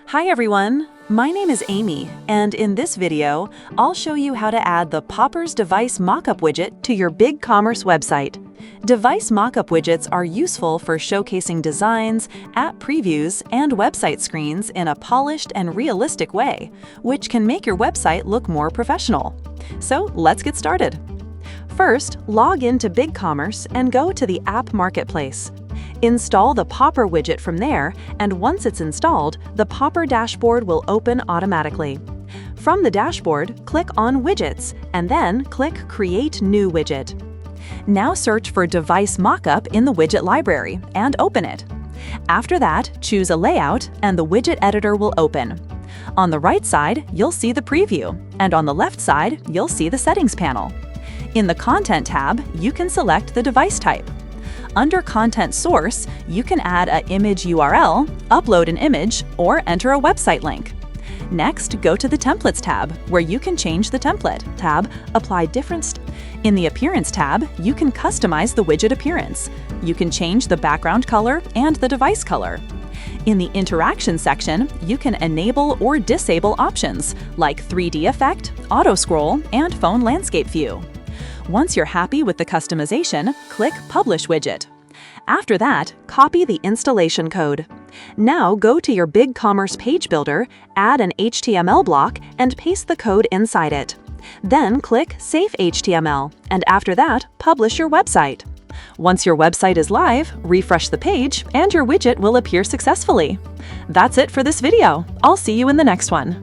Hi everyone, my name is Amy, and in this video, I'll show you how to add the Poppers Device Mockup Widget to your BigCommerce website. Device Mockup Widgets are useful for showcasing designs, app previews, and website screens in a polished and realistic way, which can make your website look more professional. So let's get started. First, log into BigCommerce and go to the App Marketplace. Install the Popper widget from there, and once it's installed, the Popper dashboard will open automatically. From the dashboard, click on Widgets, and then click Create New Widget. Now search for Device Mockup in the widget library and open it. After that, choose a layout, and the widget editor will open. On the right side, you'll see the preview, and on the left side, you'll see the settings panel. In the Content tab, you can select the device type. Under Content Source, you can add an image URL, upload an image, or enter a website link. Next, go to the Templates tab, where you can change the template tab, apply different. In the Appearance tab, you can customize the widget appearance. You can change the background color and the device color. In the Interaction section, you can enable or disable options like 3D effect, auto scroll, and phone landscape view. Once you're happy with the customization, click Publish Widget. After that, copy the installation code. Now go to your BigCommerce page builder, add an HTML block, and paste the code inside it. Then click Save HTML, and after that, publish your website. Once your website is live, refresh the page, and your widget will appear successfully. That's it for this video. I'll see you in the next one.